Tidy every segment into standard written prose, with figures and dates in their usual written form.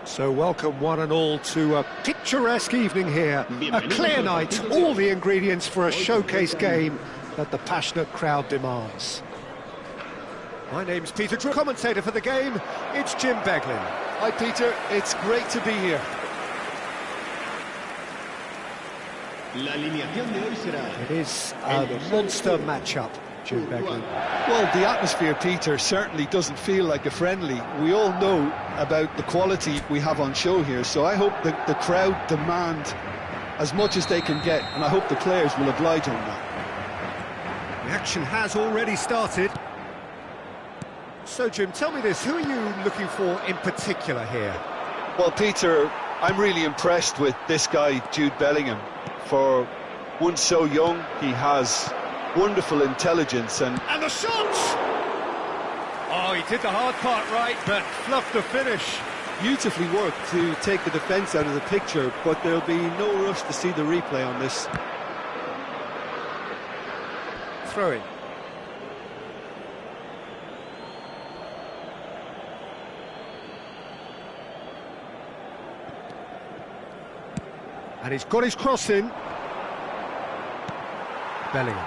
So welcome one and all to a picturesque evening here, a clear night, all the ingredients for a showcase game that the passionate crowd demands. My name's Peter, commentator for the game, it's Jim Beglin. Hi Peter, it's great to be here. It is a monster matchup, Jim Beglin. Well, the atmosphere, Peter, certainly doesn't feel like a friendly. We all know about the quality we have on show here, so I hope that the crowd demand as much as they can get, and I hope the players will oblige on that. The action has already started. So, Jim, tell me this, who are you looking for in particular here? Well, Peter, I'm really impressed with this guy, Jude Bellingham. For one so young, he has wonderful intelligence and the shot! Oh, he did the hard part right, but fluffed the finish. Beautifully worked to take the defence out of the picture, but there'll be no rush to see the replay on this. Throw in. And he's got his cross in. Bellingham.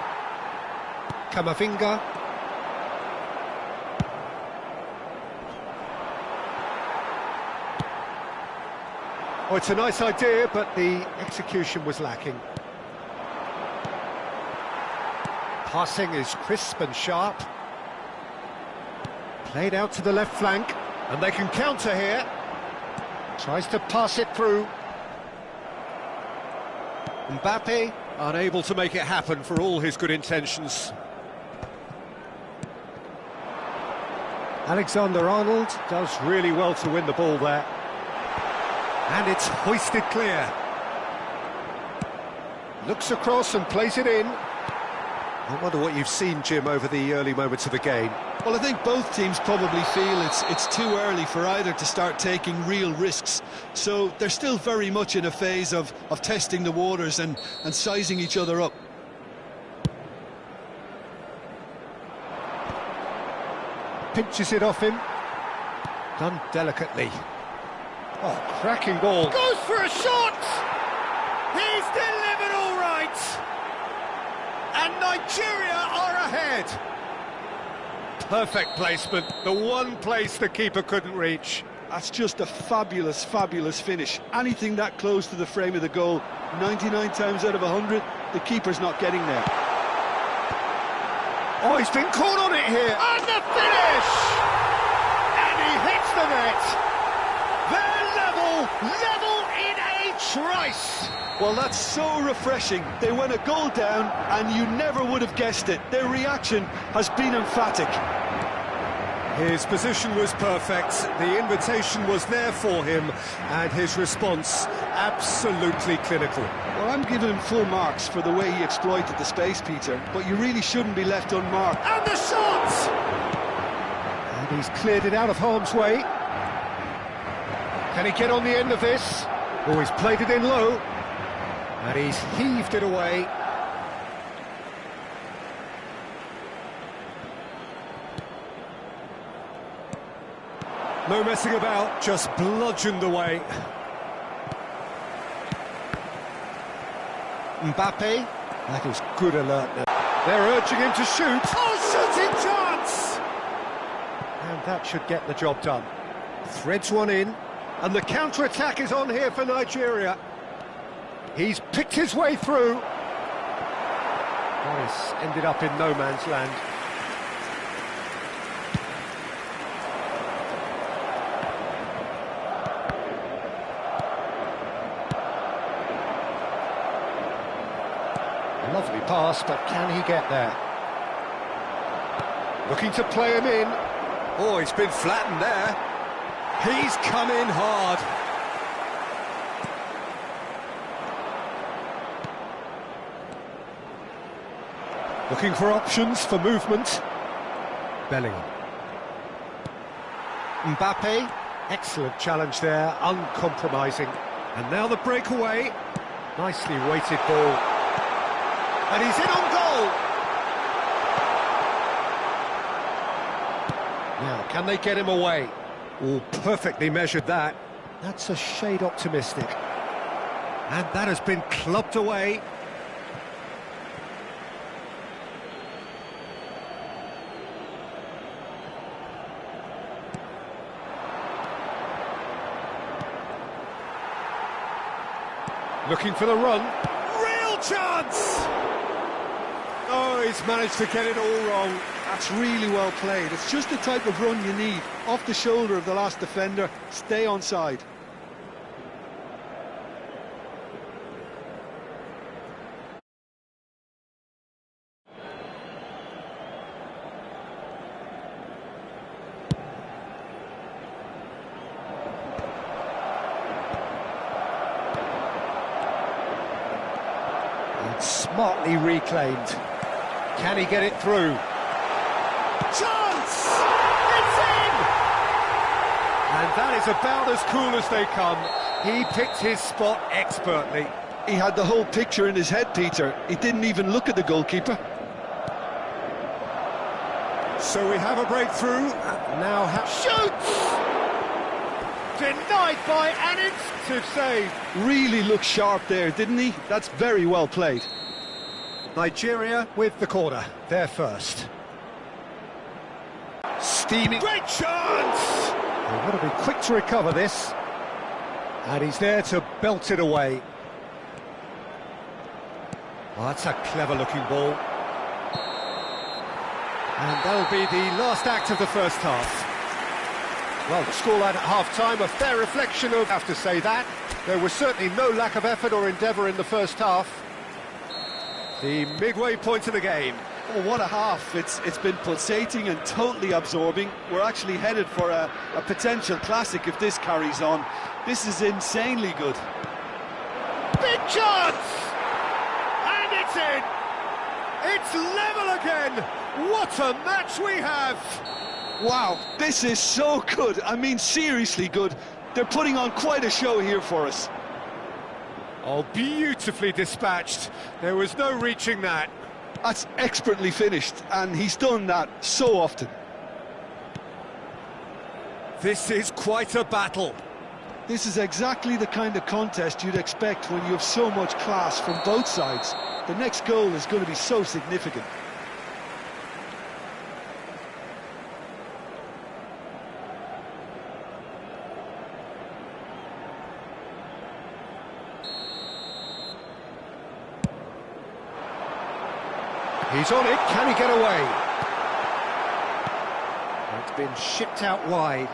Camavinga. Oh, it's a nice idea, but the execution was lacking. Passing is crisp and sharp. Played out to the left flank, and they can counter here. Tries to pass it through. Mbappe, unable to make it happen for all his good intentions. Alexander-Arnold does really well to win the ball there. And it's hoisted clear. Looks across and plays it in. I wonder what you've seen, Jim, over the early moments of the game. Well, I think both teams probably feel it's too early for either to start taking real risks. So they're still very much in a phase of testing the waters and sizing each other up. Pinches it off him. Done delicately. Oh, cracking ball. Goes for a shot! He's delivered all right! And Nigeria are ahead! Perfect placement, the one place the keeper couldn't reach. That's just a fabulous, fabulous finish. Anything that close to the frame of the goal, 99 times out of 100, the keeper's not getting there. Oh, he's been caught on it here! And the finish! And he hits the net! They're level in a trice! Well, that's so refreshing. They went a goal down, and you never would have guessed it. Their reaction has been emphatic. His position was perfect, the invitation was there for him, and his response absolutely clinical. Well, I'm giving him full marks for the way he exploited the space, Peter, but you really shouldn't be left unmarked. And the shot! And he's cleared it out of harm's way. Can he get on the end of this? Oh, he's played it in low. And he's heaved it away. No messing about, just bludgeoned away. Mbappe, that is good alertness. They're urging him to shoot. Oh, shooting chance! And that should get the job done. Threads one in, and the counter-attack is on here for Nigeria. He's picked his way through. Boris ended up in no man's land. A lovely pass, but can he get there? Looking to play him in. Oh, he's been flattened there. He's come in hard. Looking for options for movement. Bellingham. Mbappe, excellent challenge there, uncompromising. And now the breakaway. Nicely weighted ball. And he's in on goal. Now, can they get him away? Oh, perfectly measured that. That's a shade optimistic. And that has been clubbed away. Looking for the run. Real chance! Oh, he's managed to get it all wrong. That's really well played. It's just the type of run you need. Off the shoulder of the last defender, stay onside. Smartly reclaimed. Can he get it through? Chance! It's in! And that is about as cool as they come. He picked his spot expertly. He had the whole picture in his head, Peter. He didn't even look at the goalkeeper. So we have a breakthrough. Now shoots! Denied by an instinctive save. Really looked sharp there, didn't he? That's very well played. Nigeria with the corner. They're first. Steaming. Great chance! They've got to be quick to recover this. And he's there to belt it away. Oh, that's a clever-looking ball. And that'll be the last act of the first half. Well, the scoreline at half-time, a fair reflection of... I have to say that. There was certainly no lack of effort or endeavour in the first half. The midway point of the game. Oh, what a half. It's been pulsating and totally absorbing. We're actually headed for a potential classic if this carries on. This is insanely good. Big chance! And it's in! It's level again! What a match we have! Wow, this is so good. I mean, seriously good. They're putting on quite a show here for us. Oh, beautifully dispatched. There was no reaching that. That's expertly finished, and he's done that so often. This is quite a battle. This is exactly the kind of contest you'd expect when you have so much class from both sides. The next goal is going to be so significant. He's on it, can he get away? It's been shipped out wide.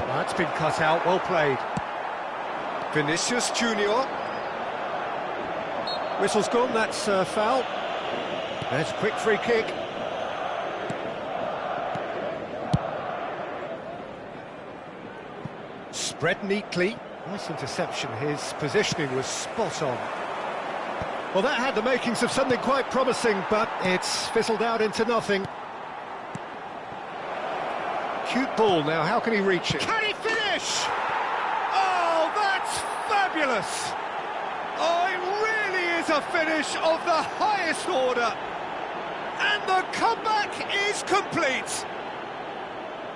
That's been cut out, well played. Vinicius Junior. Whistle's gone, that's a foul. There's a quick free kick. Spread neatly. Nice interception. His positioning was spot on. Well, that had the makings of something quite promising, but it's fizzled out into nothing. Cute ball now. How can he reach it? Can he finish? Oh, that's fabulous! Oh, it really is a finish of the highest order. And the comeback is complete.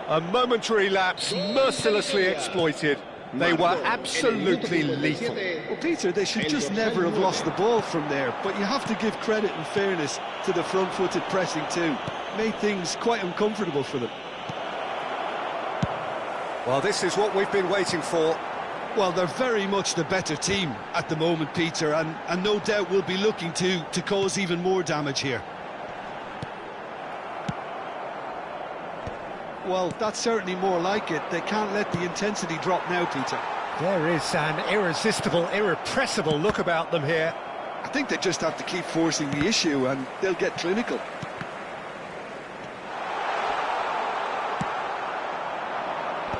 A momentary lapse mercilessly exploited. They were absolutely lethal. Well, Peter, they should just never have lost the ball from there, but you have to give credit and fairness to the front-footed pressing too. Made things quite uncomfortable for them. Well, this is what we've been waiting for. Well, they're very much the better team at the moment, Peter, and no doubt will be looking to cause even more damage here. Well, that's certainly more like it. They can't let the intensity drop now, Peter. There is an irresistible, irrepressible look about them here. I think they just have to keep forcing the issue and they'll get clinical.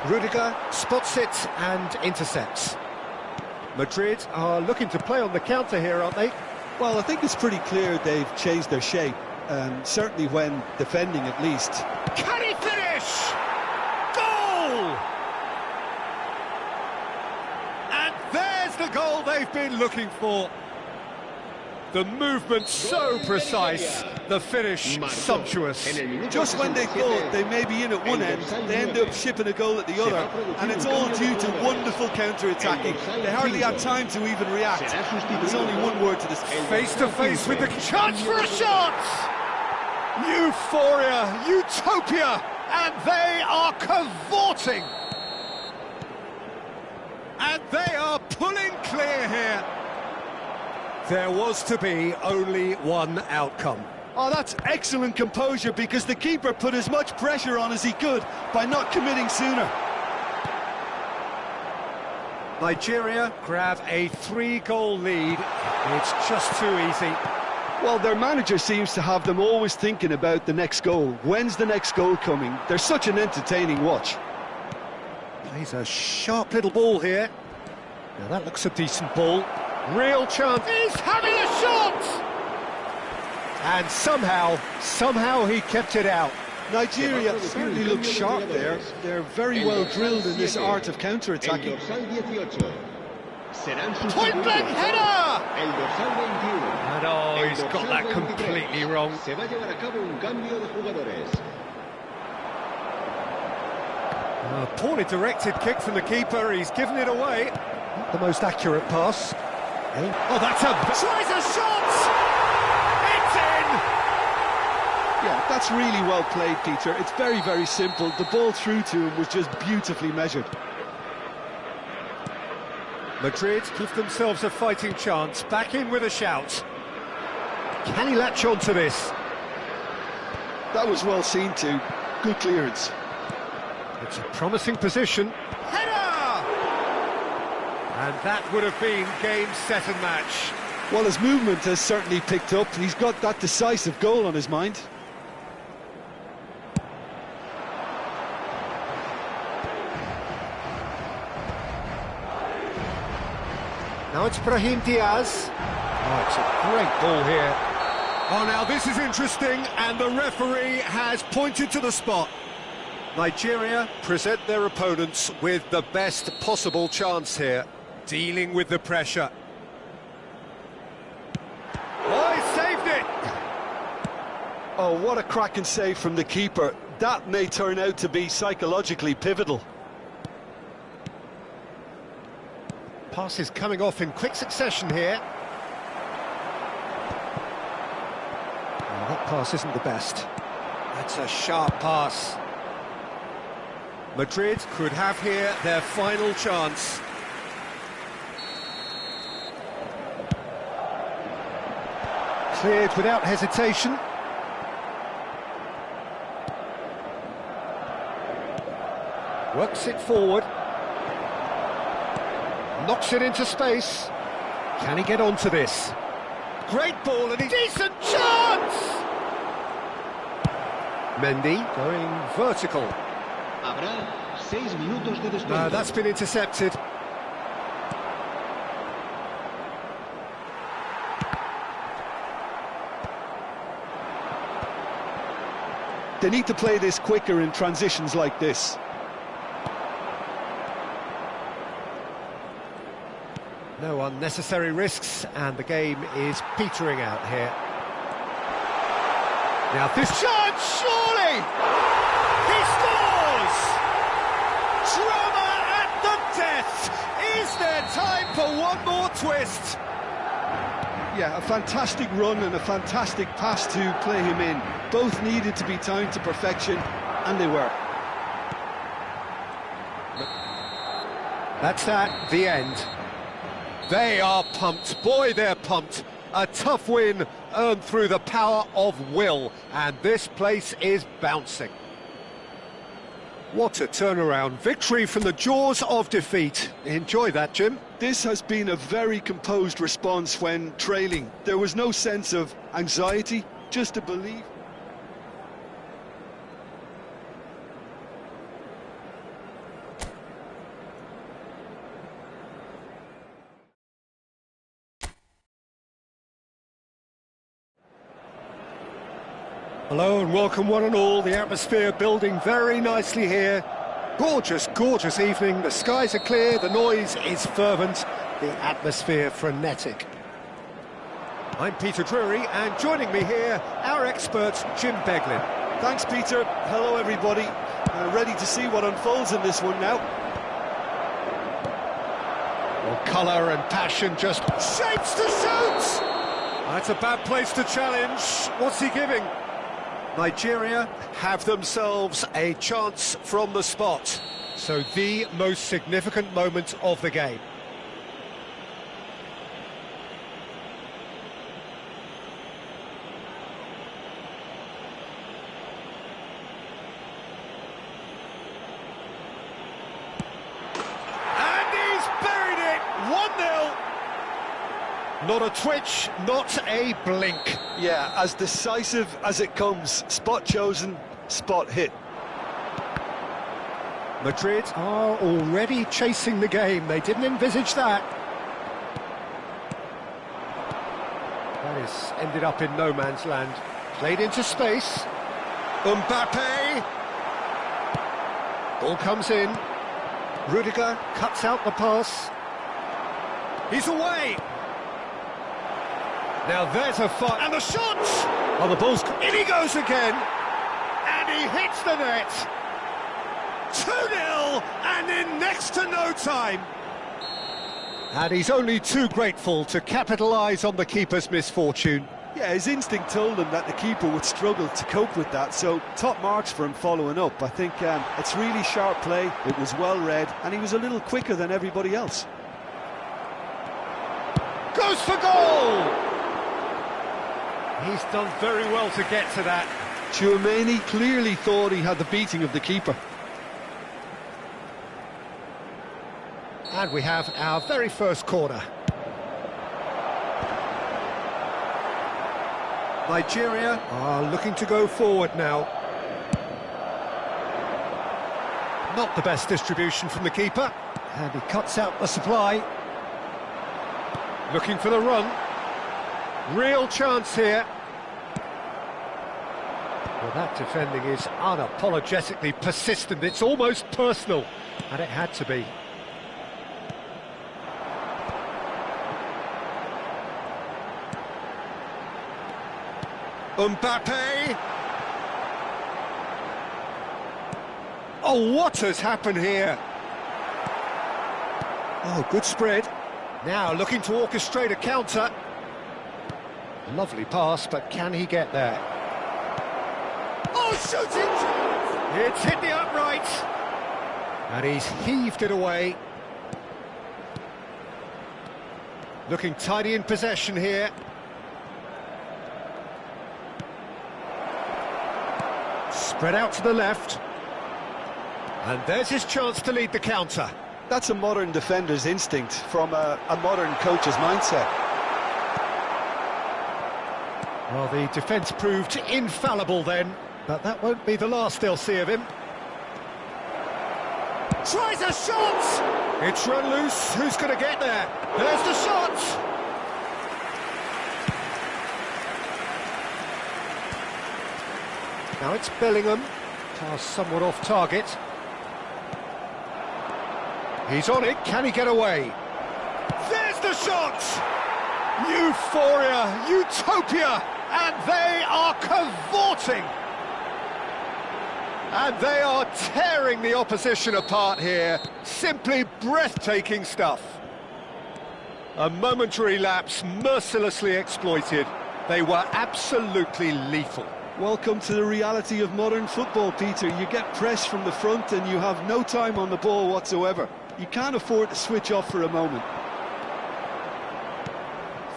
Rudiger spots it and intercepts. Madrid are looking to play on the counter here, aren't they? Well, I think it's pretty clear they've changed their shape, certainly when defending at least. Can he finish? Goal! they've been looking for. The movement so precise, the finish sumptuous. Just when they thought they may be in at one end, they end up shipping a goal at the other, and it's all due to wonderful counter-attacking. They hardly had time to even react. There's only one word to this. Face to face with the chance for a shot! Euphoria, utopia, and they are cavorting. And they are pulling clear here. There was to be only one outcome. Oh, that's excellent composure, because the keeper put as much pressure on as he could by not committing sooner. Nigeria grab a 3-goal lead. It's just too easy. Well, their manager seems to have them always thinking about the next goal. When's the next goal coming? They're such an entertaining watch. Plays a sharp little ball here. Now that looks a decent ball. Real chance. He's having a shot! And somehow he kept it out. Nigeria certainly looks sharp there. They're very well drilled in this art of counter-attacking. Point blank header! And oh, he's got that completely wrong. A poorly directed kick from the keeper. He's given it away. Not the most accurate pass. Oh, that's tries a shot! It's in! Yeah, that's really well played, Peter. It's very, very simple. The ball through to him was just beautifully measured. Madrid give themselves a fighting chance. Back in with a shout. Can he latch on to this? That was well seen too. Good clearance. It's a promising position. Header! And that would have been game, set and match. Well, his movement has certainly picked up. He's got that decisive goal on his mind. Now it's Brahim Diaz. Oh, it's a great ball here. Oh, now this is interesting, and the referee has pointed to the spot. Nigeria present their opponents with the best possible chance here, dealing with the pressure. Oh, he saved it! Oh, what a cracking save from the keeper. That may turn out to be psychologically pivotal. Pass is coming off in quick succession here. Oh, that pass isn't the best. That's a sharp pass. Madrid could have here their final chance. Cleared without hesitation. Works it forward. Knocks it into space. Can he get onto this? Great ball and a decent chance! Mendy going vertical. No, that's been intercepted. They need to play this quicker in transitions like this. No unnecessary risks, and the game is petering out here. Now this chance, surely! He scores! Drama at the death! Is there time for one more twist? Yeah, a fantastic run and a fantastic pass to play him in. Both needed to be timed to perfection, and they were. That's that, the end. They are pumped, boy they're pumped. A tough win earned through the power of will, and this place is bouncing. What a turnaround, victory from the jaws of defeat. Enjoy that, Jim. This has been a very composed response when trailing. There was no sense of anxiety, just a belief. Hello and welcome one and all. The atmosphere building very nicely here. Gorgeous, gorgeous evening. The skies are clear, the noise is fervent, The atmosphere frenetic. I'm Peter Drury, and joining me here, our expert, Jim Beglin. Thanks, Peter. Hello, everybody. Ready to see what unfolds in this one now. Well, colour and passion just shapes to shoot! That's a bad place to challenge. What's he giving? Nigeria have themselves a chance from the spot. So the most significant moment of the game. Not a twitch, not a blink. Yeah, as decisive as it comes. Spot chosen, spot hit. Madrid are already chasing the game. They didn't envisage that. That has ended up in no man's land. Played into space. Mbappe. Ball comes in. Rudiger cuts out the pass. He's away. Now there's a fight, and the shot! Oh, the ball's... in he goes again! And he hits the net! 2-0, and in next to no time! And he's only too grateful to capitalise on the keeper's misfortune. Yeah, his instinct told him that the keeper would struggle to cope with that, so top marks for him following up. I think it's really sharp play, it was well read, and he was a little quicker than everybody else. Goes for goal! He's done very well to get to that. Tchouaméni clearly thought he had the beating of the keeper. And we have our very first corner. Nigeria are looking to go forward now. Not the best distribution from the keeper. And he cuts out the supply. Looking for the run. Real chance here. Well, that defending is unapologetically persistent. It's almost personal, and it had to be. Mbappe. Oh, what has happened here? Oh, good spread. Now looking to orchestrate a counter. Lovely pass, but can he get there? Oh, shooting! It's hit the upright. And he's heaved it away. Looking tidy in possession here. Spread out to the left. And there's his chance to lead the counter. That's a modern defender's instinct from a modern coach's mindset. Well, the defence proved infallible then, but that won't be the last they'll see of him. Tries a shot! It's run loose, who's going to get there? There's the shot! Now it's Bellingham, pass somewhat off target. He's on it, can he get away? There's the shot! Euphoria, utopia! And they are cavorting. And they are tearing the opposition apart here. Simply breathtaking stuff. A momentary lapse mercilessly exploited. They were absolutely lethal. Welcome to the reality of modern football, Peter. You get pressed from the front and you have no time on the ball whatsoever. You can't afford to switch off for a moment.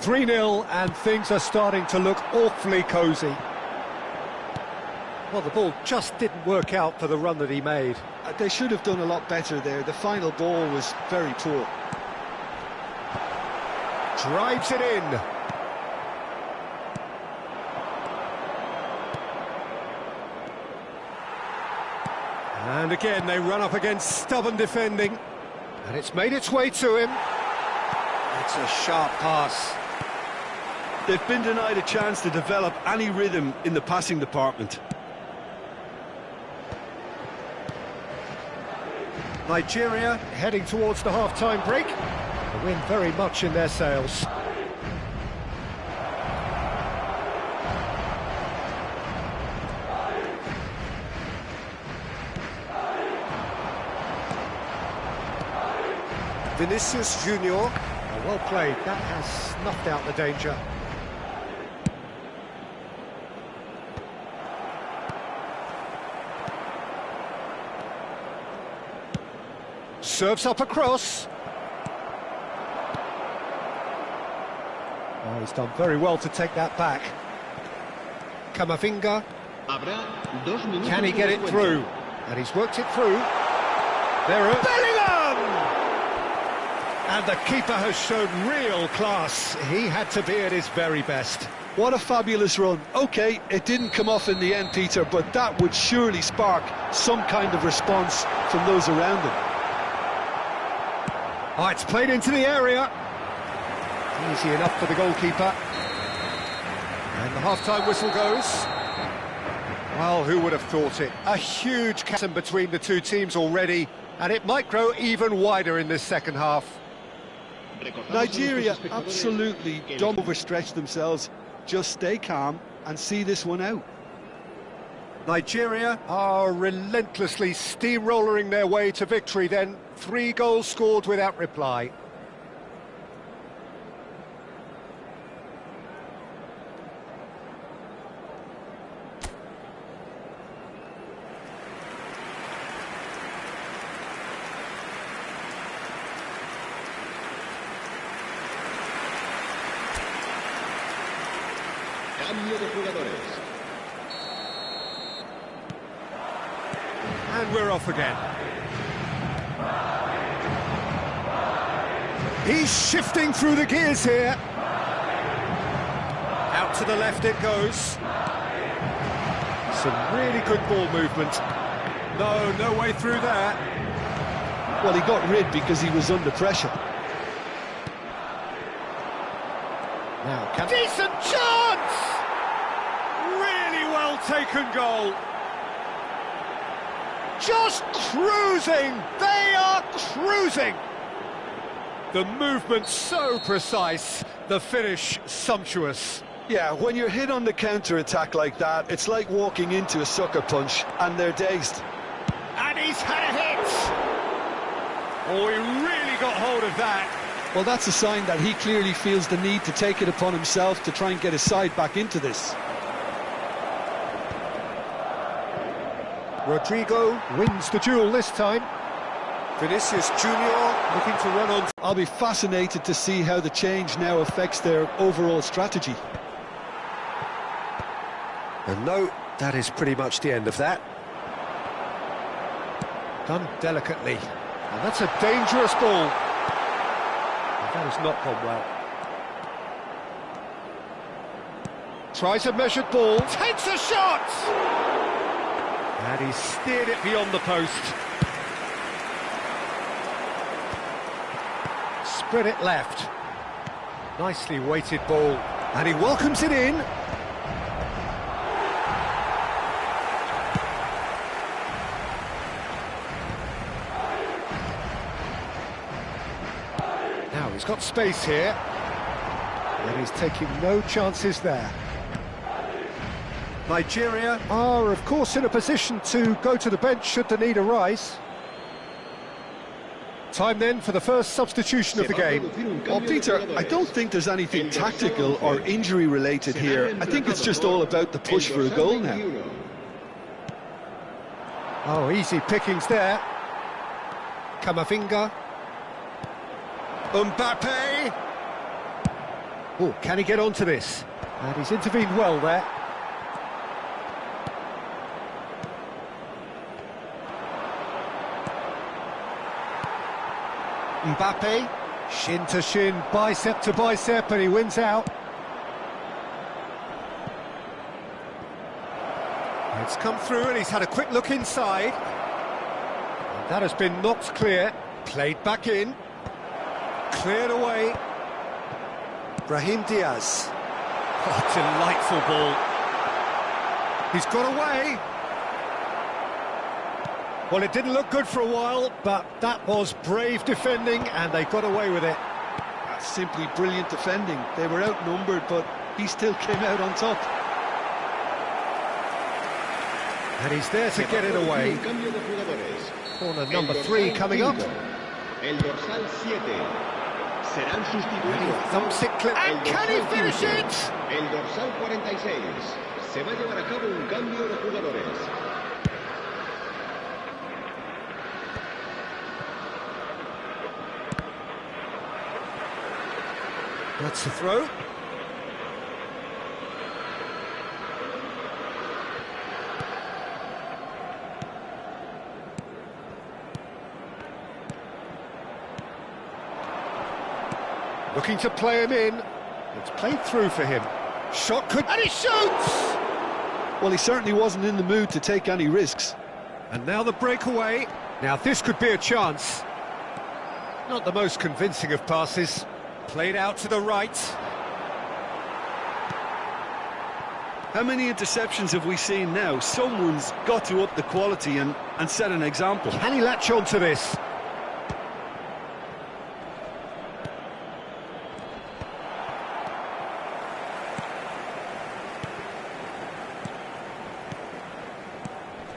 3-0, and things are starting to look awfully cosy. Well, the ball just didn't work out for the run that he made. They should have done a lot better there. The final ball was very poor. Drives it in. And again, they run up against stubborn defending. And it's made its way to him. It's a sharp pass. They've been denied a chance to develop any rhythm in the passing department. Nigeria heading towards the half-time break. The wind very much in their sails. Vinicius Junior. Oh, well played. That has snuffed out the danger. Serves up a cross. Oh, he's done very well to take that back. Camavinga. Can he get it through? And he's worked it through. There it is. Bellingham! And the keeper has shown real class. He had to be at his very best. What a fabulous run. OK, it didn't come off in the end, Peter, but that would surely spark some kind of response from those around him. Oh, it's played into the area. Easy enough for the goalkeeper. And the half-time whistle goes. Well, who would have thought it? A huge chasm between the two teams already, and it might grow even wider in this second half. Nigeria absolutely don't overstretch themselves. Just stay calm and see this one out. Nigeria are relentlessly steamrolling their way to victory then. 3 goals scored without reply. Cambio de jugadores. And we're off again. He's shifting through the gears here. Out to the left it goes. Some really good ball movement. No way through there. Well, he got rid because he was under pressure. Now, decent chance! Really well taken goal. Just cruising! They are cruising! The movement so precise, the finish sumptuous. Yeah, when you're hit on the counter-attack like that, it's like walking into a sucker punch, and they're dazed. And he's had a hit! Oh, he really got hold of that. Well, that's a sign that he clearly feels the need to take it upon himself to try and get his side back into this. Rodrigo wins the duel this time. Vinicius Junior looking to run on. I'll be fascinated to see how the change now affects their overall strategy. And no, that is pretty much the end of that. Done delicately. And that's a dangerous ball. And that has not gone well. Tries a measured ball. Takes a shot! And he steered it beyond the post. Spread it left. Nicely weighted ball. And he welcomes it in. Now he's got space here. And he's taking no chances there. Nigeria are, of course, in a position to go to the bench should the need arise. Time then for the first substitution of the game. Well, Peter, I don't think there's anything tactical or injury-related here. I think it's just all about the push for a goal now. Oh, easy pickings there. Camavinga. Mbappe. Oh, can he get onto this? And he's intervened well there. Mbappe, shin to shin, bicep to bicep, and he wins out. It's come through and he's had a quick look inside. And that has been knocked clear, played back in, cleared away. Brahim Diaz. Oh, delightful ball. He's got away. Well, it didn't look good for a while, but that was brave defending, and they got away with it. That's simply brilliant defending. They were outnumbered, but he still came out on top. And he's there to get it away. Corner number 3 coming up. El dorsal 7 serán sustituidos. Thumps it clip. And can he finish it? El dorsal 46 se va a llevar a cabo un cambio de jugadores. That's the throw. Looking to play him in. It's played through for him. Shot could... And he shoots! Well, he certainly wasn't in the mood to take any risks. And now the breakaway. Now this could be a chance. Not the most convincing of passes. Played out to the right. How many interceptions have we seen now? Someone's got to up the quality and set an example. Can he latch on to this?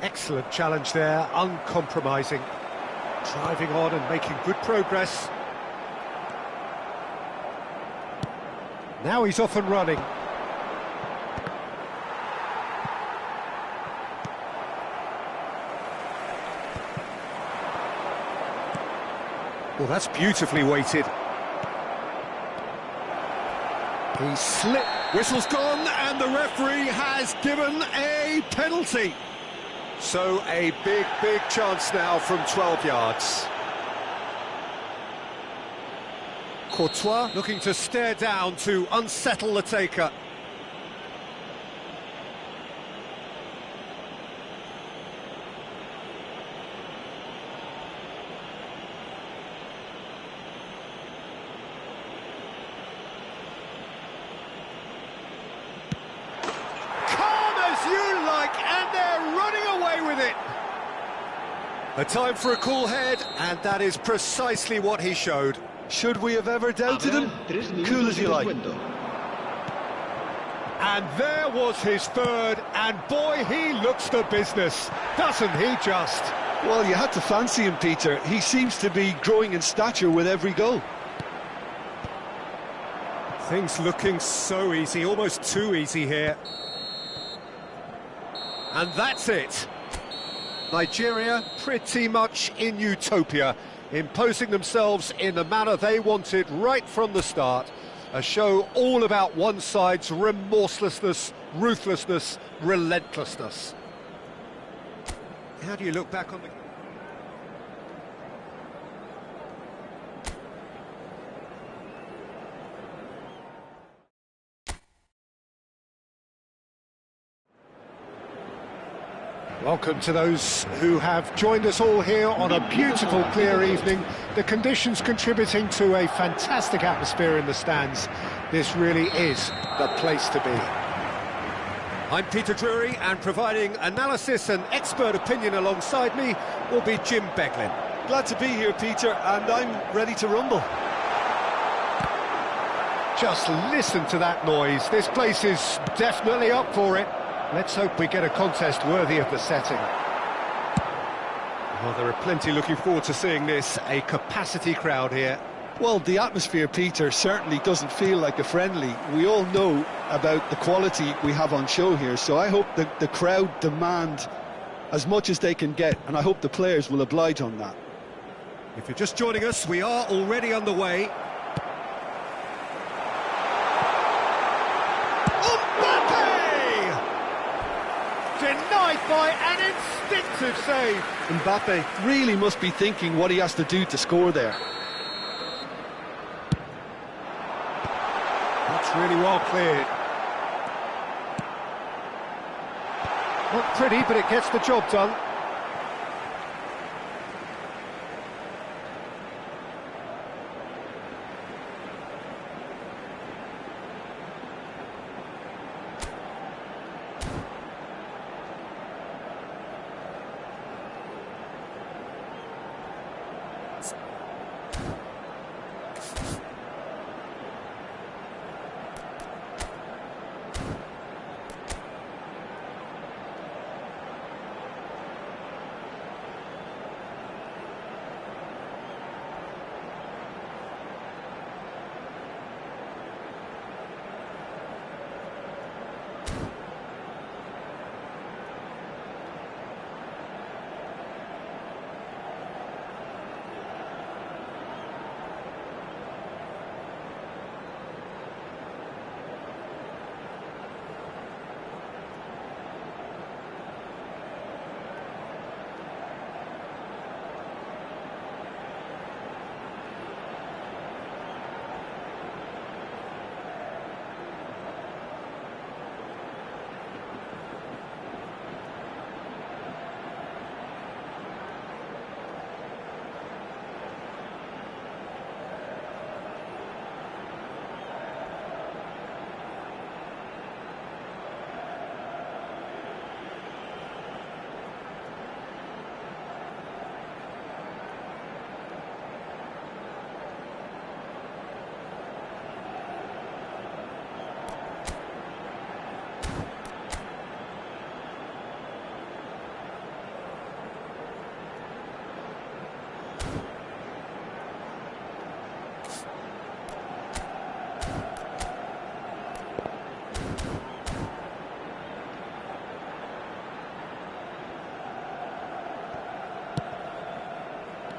Excellent challenge there, uncompromising. Driving on and making good progress. Now he's off and running. Well, that's beautifully weighted. He slipped. Whistle's gone, and the referee has given a penalty. So a big, big chance now from 12 yards. Courtois looking to stare down to unsettle the taker. A time for a cool head, and that is precisely what he showed. Should we have ever doubted him? Cool as you like. And there was his third, and boy, he looks the business, doesn't he just? Well, you had to fancy him, Peter. He seems to be growing in stature with every goal. Things looking so easy, almost too easy here. And that's it. Nigeria pretty much in utopia, imposing themselves in the manner they wanted right from the start. A show all about one side's remorselessness, ruthlessness, relentlessness. How do you look back on the... Welcome to those who have joined us all here on a beautiful, clear evening. The conditions contributing to a fantastic atmosphere in the stands. This really is the place to be. I'm Peter Drury, and providing analysis and expert opinion alongside me will be Jim Beglin. Glad to be here, Peter, and I'm ready to rumble. Just listen to that noise. This place is definitely up for it. Let's hope we get a contest worthy of the setting. Well, there are plenty looking forward to seeing this. A capacity crowd here. Well, the atmosphere, Peter, certainly doesn't feel like a friendly. We all know about the quality we have on show here, so I hope that the crowd demand as much as they can get, and I hope the players will oblige on that. If you're just joining us, we are already underway. Denied by an instinctive save. Mbappe really must be thinking what he has to do to score there. That's really well cleared. Not pretty, but it gets the job done.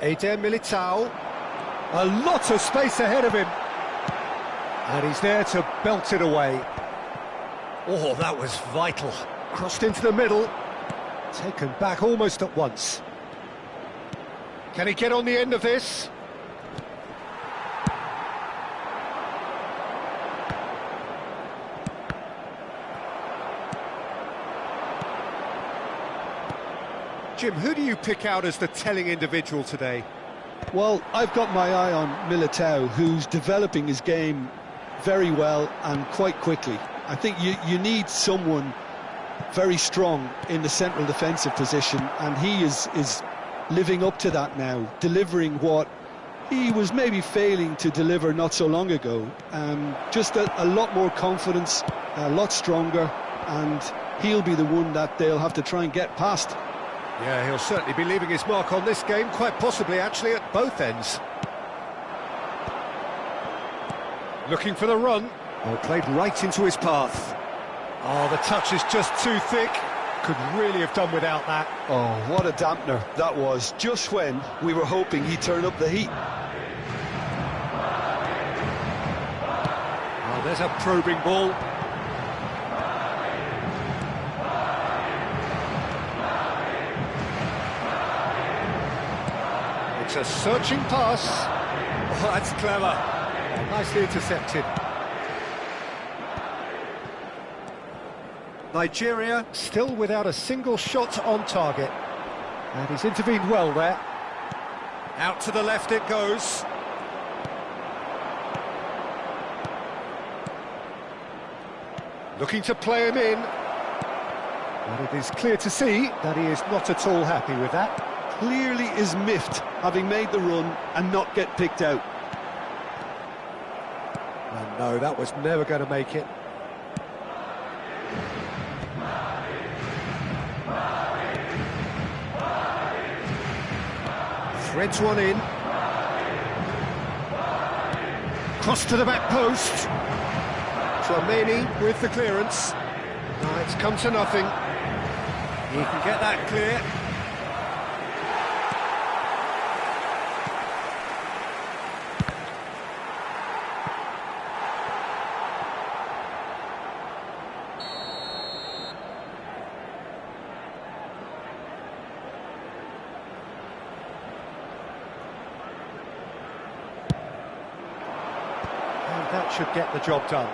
Eder Militao. A lot of space ahead of him. And he's there to belt it away. Oh, that was vital. Crossed into the middle. Taken back almost at once. Can he get on the end of this? Jim, who do you pick out as the telling individual today? Well, I've got my eye on Militao, who's developing his game very well and quite quickly. I think you need someone very strong in the central defensive position, and he is living up to that now, delivering what he was maybe failing to deliver not so long ago. Just a lot more confidence, a lot stronger, and he'll be the one that they'll have to try and get past. Yeah, he'll certainly be leaving his mark on this game, quite possibly actually at both ends. Looking for the run. Oh, played right into his path. Oh, the touch is just too thick. Could really have done without that. Oh, what a dampener that was, just when we were hoping he'd turn up the heat. Oh, there's a probing ball. It's a searching pass. Oh, that's clever. Nicely intercepted. Nigeria still without a single shot on target. And he's intervened well there. Out to the left it goes. Looking to play him in. But it is clear to see that he is not at all happy with that. Clearly is miffed, having made the run and not get picked out. And no, that was never going to make it. Threads one in. Cross to the back post. Tchouaméni with the clearance. No, it's come to nothing. He can get that clear. That should get the job done.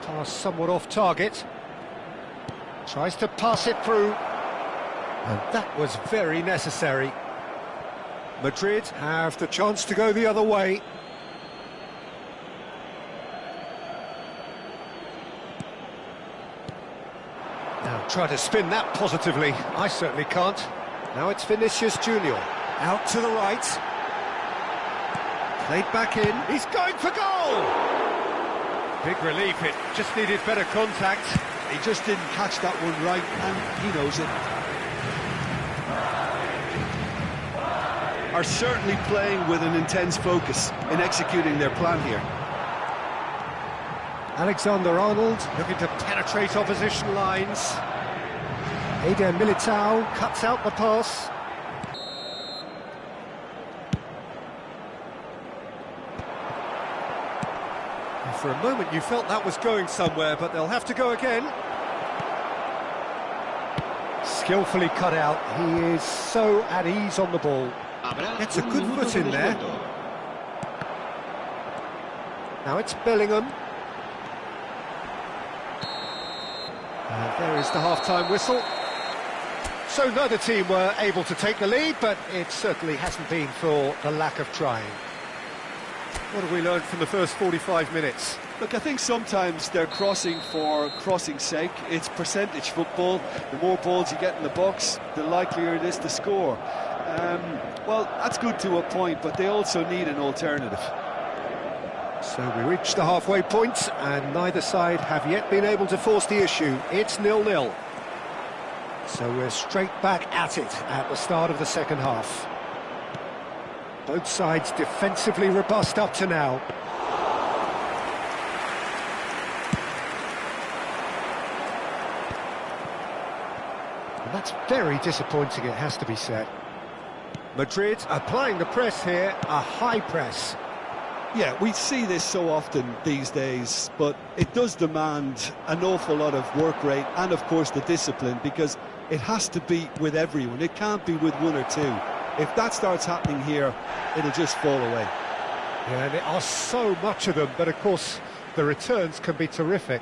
Pass somewhat off target. Tries to pass it through. And that was very necessary. Madrid have the chance to go the other way. Now try to spin that positively. I certainly can't. Now it's Vinicius Junior. Out to the right. Played back in, he's going for goal! Big relief, it just needed better contact. He just didn't catch that one right, and he knows it. Are certainly playing with an intense focus in executing their plan here. Alexander-Arnold looking to penetrate opposition lines. Eder Militao cuts out the pass. For a moment you felt that was going somewhere, but they'll have to go again. Skillfully cut out, he is so at ease on the ball. Gets a good foot in there. Now it's Bellingham. And there is the half-time whistle. So neither team were able to take the lead, but it certainly hasn't been for the lack of trying. What have we learned from the first 45 minutes? Look, I think sometimes they're crossing for crossing's sake. It's percentage football. The more balls you get in the box, the likelier it is to score. Well, that's good to a point, but they also need an alternative. So we reach the halfway point, and neither side have yet been able to force the issue. It's 0-0. So we're straight back at it at the start of the second half. Both sides defensively robust up to now. And that's very disappointing, it has to be said. Madrid applying the press here, a high press. Yeah, we see this so often these days, but it does demand an awful lot of work rate and, of course, the discipline, because it has to be with everyone. It can't be with one or two. If that starts happening here, it'll just fall away. Yeah, and there are so much of them, but of course the returns can be terrific.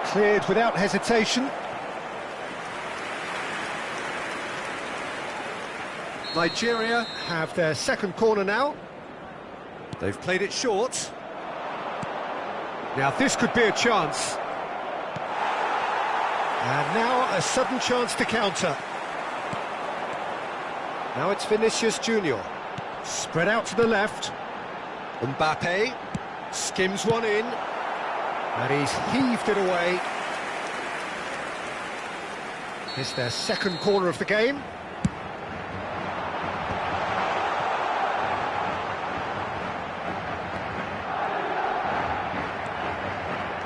Cleared without hesitation. Nigeria have their second corner now. They've played it short. Now this could be a chance. And now a sudden chance to counter. Now it's Vinicius Junior. Spread out to the left. Mbappe skims one in. And he's heaved it away. It's their second corner of the game.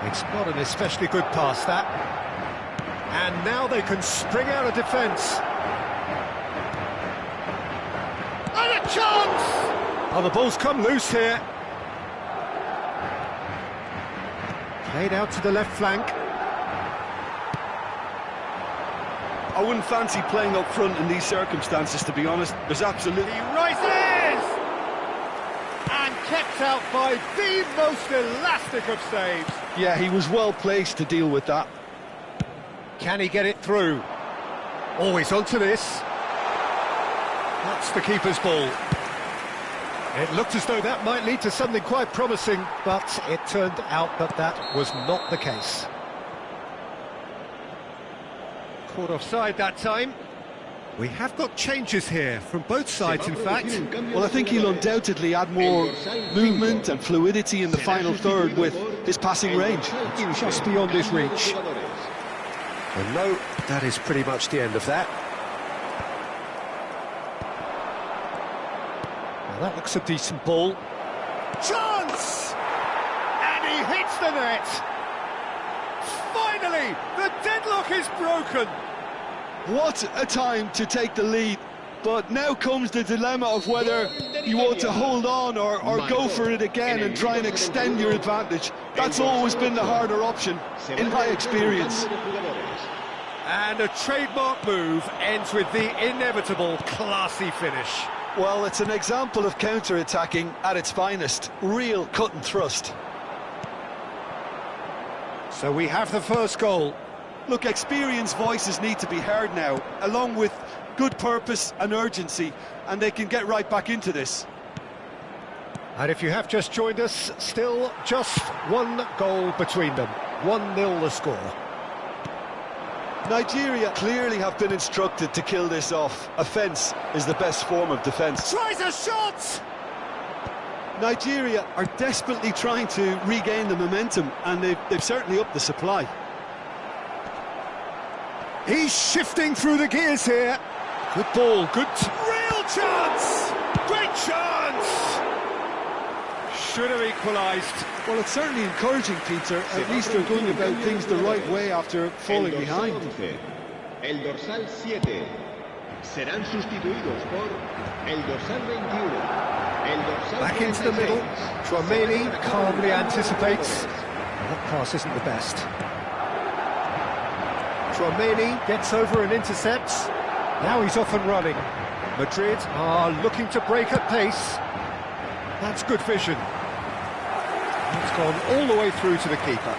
It's not an especially good pass, that. And now they can spring out of defence. And a chance! Oh, the ball's come loose here. Played out to the left flank. I wouldn't fancy playing up front in these circumstances, to be honest. There's absolutely... He rises! And kept out by the most elastic of saves. Yeah, he was well placed to deal with that. Can he get it through? Always onto this. That's the keeper's ball. It looked as though that might lead to something quite promising, but it turned out that that was not the case. Caught offside that time. We have got changes here from both sides, in fact. Well, I think he'll undoubtedly add more movement and fluidity in the final third with his passing range. Just beyond his reach. And no, that is pretty much the end of that. Well, that looks a decent ball. Chance! And he hits the net! Finally, the deadlock is broken! What a time to take the lead, but now comes the dilemma of whether you want to hold on or go for it again and try and extend your advantage. That's always been the harder option, in my experience. And a trademark move ends with the inevitable classy finish. Well, it's an example of counter-attacking at its finest, real cut and thrust. So we have the first goal. Look, experienced voices need to be heard now, along with good purpose and urgency, and they can get right back into this. And if you have just joined us, still just one goal between them. 1-0 the score. Nigeria clearly have been instructed to kill this off. Offence is the best form of defence. Tries a shot! Nigeria are desperately trying to regain the momentum, and they've certainly upped the supply. He's shifting through the gears here. Good ball, good... Real chance! Great chance! Should have equalised. Well, it's certainly encouraging, Peter. At least they're going about things the right way after falling behind. El dorsal 7 serán sustituidos por el dorsal 21. El dorsal Back into the middle. Chouameni calmly anticipates. That pass isn't the best. Chouameni gets over and intercepts. Now he's off and running. Madrid are looking to break at pace. That's good vision. It's gone all the way through to the keeper.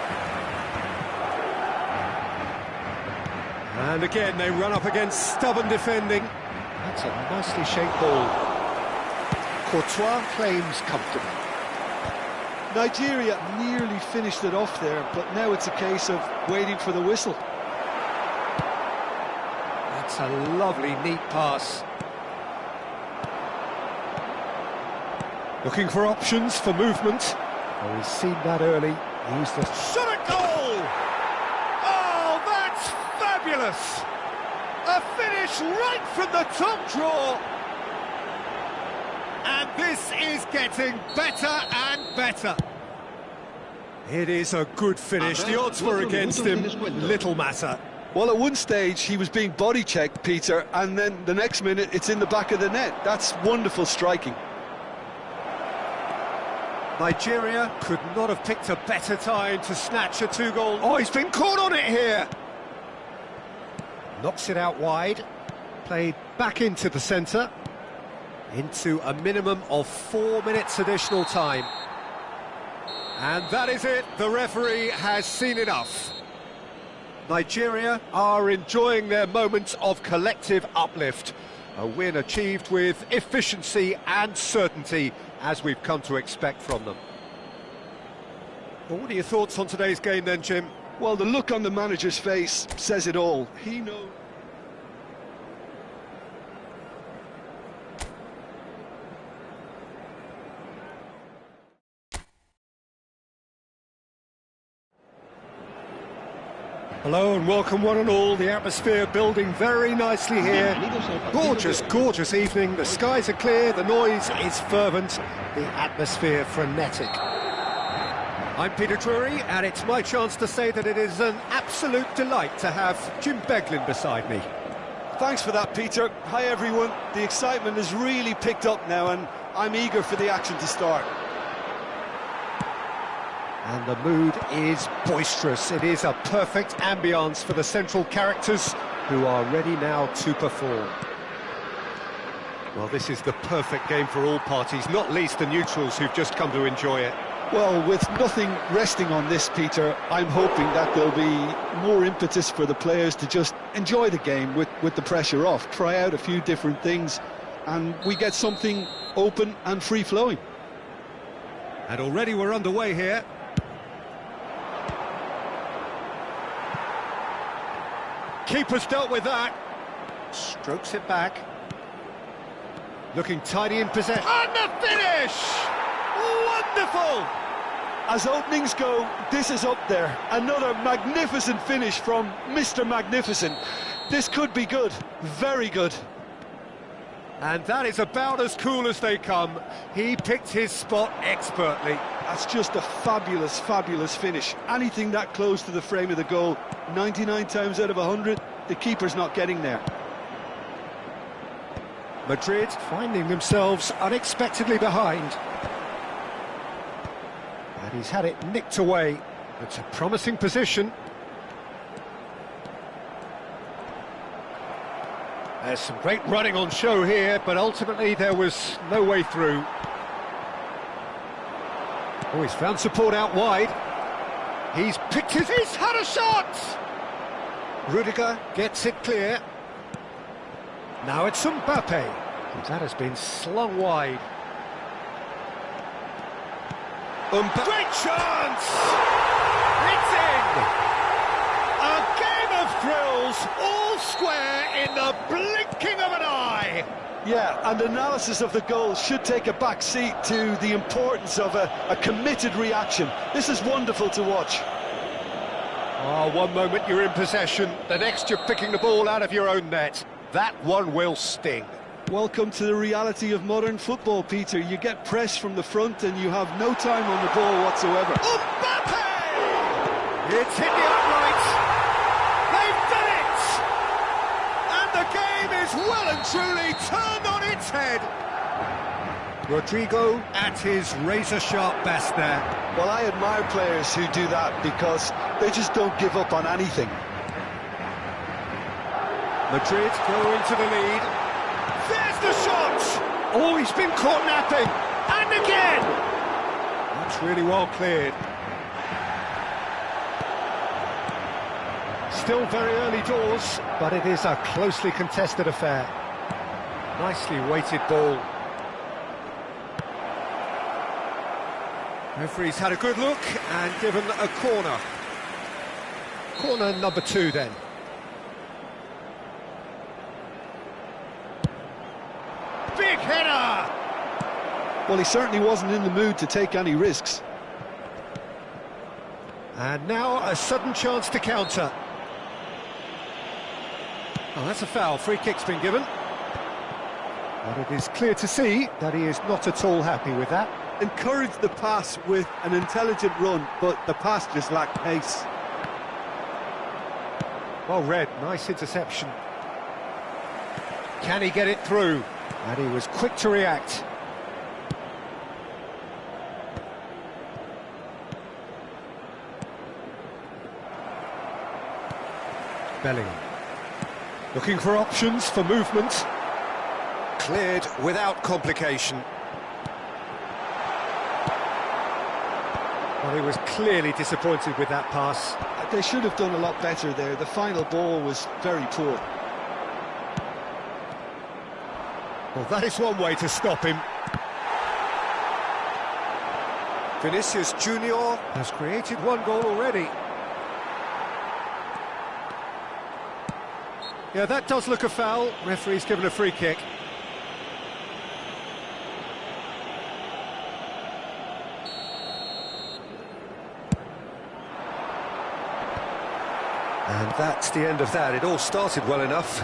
And again, they run up against stubborn defending. That's a nicely shaped ball. Courtois claims comfortably. Nigeria nearly finished it off there, but now it's a case of waiting for the whistle. That's a lovely, neat pass. Looking for options for movement. Oh, he's seen that early. He's the shot at goal! Oh, that's fabulous! A finish right from the top draw. And this is getting better and better. It is a good finish. The odds were against him. Little matter. Well, at one stage, he was being body-checked, Peter, and then the next minute, it's in the back of the net. That's wonderful striking. Nigeria could not have picked a better time to snatch a two-goal. Oh, he's been caught on it here. Knocks it out wide. Played back into the centre. Into a minimum of 4 minutes additional time. And that is it. The referee has seen enough. Nigeria are enjoying their moment of collective uplift. A win achieved with efficiency and certainty, as we've come to expect from them. Well, what are your thoughts on today's game then, Jim? Well, the look on the manager's face says it all. He knows. Hello and welcome one and all. The atmosphere building very nicely here. Gorgeous, gorgeous evening. The skies are clear, the noise is fervent, the atmosphere frenetic. I'm Peter Drury, and it's my chance to say that it is an absolute delight to have Jim Beglin beside me. Thanks for that, Peter. Hi, everyone. The excitement has really picked up now, and I'm eager for the action to start. And the mood is boisterous. It is a perfect ambience for the central characters who are ready now to perform. Well, this is the perfect game for all parties, not least the neutrals who've just come to enjoy it. Well, with nothing resting on this, Peter, I'm hoping that there'll be more impetus for the players to just enjoy the game with the pressure off, try out a few different things, and we get something open and free-flowing. And already we're underway here. Keeper's dealt with that. Strokes it back. Looking tidy in possession. And the finish! Wonderful! As openings go, this is up there. Another magnificent finish from Mr. Magnificent. This could be good, very good. And that is about as cool as they come. He picked his spot expertly. That's just a fabulous, fabulous finish. Anything that close to the frame of the goal, 99 times out of 100, the keeper's not getting there. Madrid finding themselves unexpectedly behind. And he's had it nicked away. It's a promising position. There's some great running on show here, but ultimately there was no way through. Oh, he's found support out wide. He's picked his... He's had a shot! Rudiger gets it clear. Now it's Mbappe. That has been slung wide. Great chance! It's in! A game of thrills, all square in the blinking of an eye! Yeah, and analysis of the goal should take a back seat to the importance of a committed reaction. This is wonderful to watch. Oh, one moment you're in possession, the next you're picking the ball out of your own net. That one will sting. Welcome to the reality of modern football, Peter. You get pressed from the front and you have no time on the ball whatsoever. Mbappe! It's hit the upright. They've done it! And the game is well and truly turned on its head. Rodrigo at his razor-sharp best there. Well, I admire players who do that because they just don't give up on anything. Madrid go into the lead. There's the shot! Oh, he's been caught napping! And again! That's really well cleared. Still very early doors, but it is a closely contested affair. Nicely weighted ball. Referee's had a good look and given a corner. Corner number 2 then. Big header! Well, he certainly wasn't in the mood to take any risks. And now a sudden chance to counter. Oh, that's a foul. Free kick's been given. But it is clear to see that he is not at all happy with that. encouraged the pass with an intelligent run, but the pass just lacked pace. Well read, nice interception. Can he get it through? And he was quick to react. Bellingham. Looking for options for movement. Cleared without complication. Well, he was clearly disappointed with that pass. They should have done a lot better there. The final ball was very poor. Well, that is one way to stop him. Vinicius Junior has created one goal already. Yeah, that does look a foul. Referee's given a free kick. And that's the end of that. It all started well enough.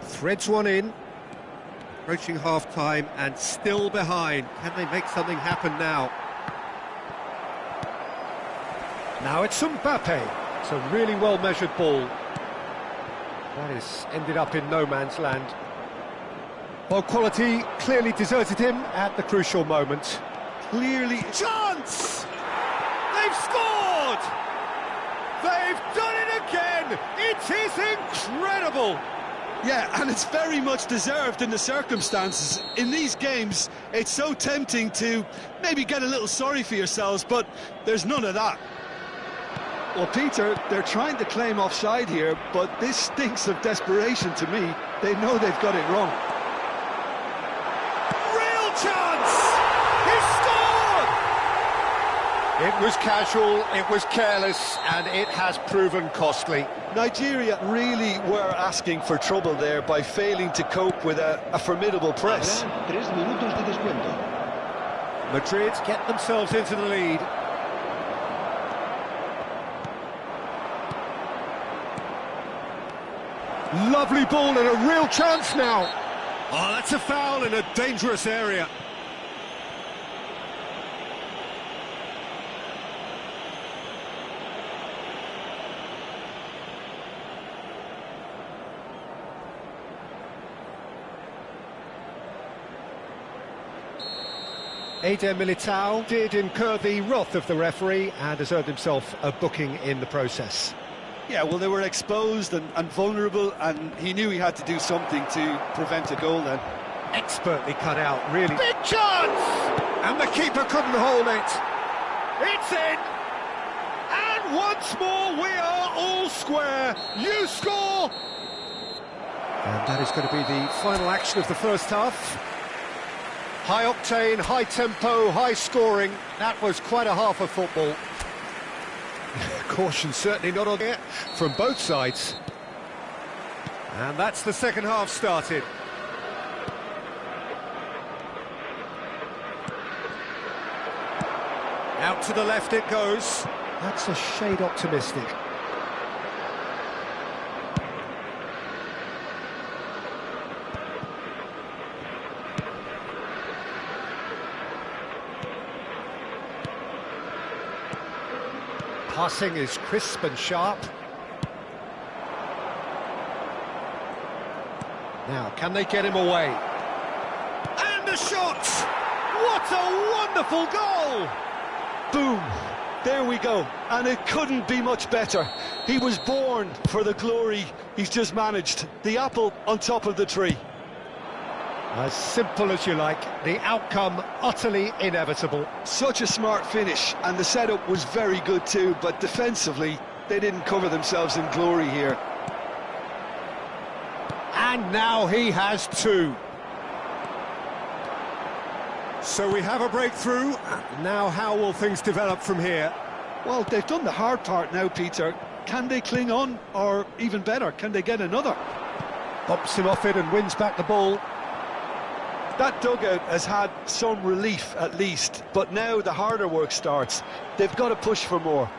Threads one in. Approaching half-time and still behind. Can they make something happen now? Now it's Mbappe. It's a really well-measured ball. That is ended up in no man's land. Well, quality clearly deserted him at the crucial moment. Clearly... Chance! They've scored! They've done it again! It is incredible! Yeah, and it's very much deserved in the circumstances. In these games, it's so tempting to maybe get a little sorry for yourselves, but there's none of that. Well, Peter, they're trying to claim offside here, but this stinks of desperation to me. They know they've got it wrong. Real chance! He scored! It was casual, it was careless, and it has proven costly. Nigeria really were asking for trouble there by failing to cope with a formidable press. Madrid get themselves into the lead. Lovely ball and a real chance now. Oh, that's a foul in a dangerous area. Eder Militao did incur the wrath of the referee and has earned himself a booking in the process. Yeah, well, they were exposed and vulnerable, and he knew he had to do something to prevent a goal then. Expertly cut out, really. Big chance! And the keeper couldn't hold it. It's in! And once more, we are all square. You score! And that is going to be the final action of the first half. High octane, high tempo, high scoring. That was quite a half of football. Caution certainly not on here from both sides. And that's the second half started. Out to the left it goes. That's a shade optimistic. Passing is crisp and sharp. Now, can they get him away? And a shot! What a wonderful goal! Boom! There we go. And it couldn't be much better. He was born for the glory he's just managed. The apple on top of the tree. As simple as you like, the outcome utterly inevitable. Such a smart finish, and the setup was very good too, but defensively, they didn't cover themselves in glory here. And now he has two. So we have a breakthrough. Now how will things develop from here? Well, they've done the hard part now, Peter. Can they cling on, or even better, can they get another? Bumps him off it and wins back the ball. That dugout has had some relief at least, but now the harder work starts. They've got to push for more.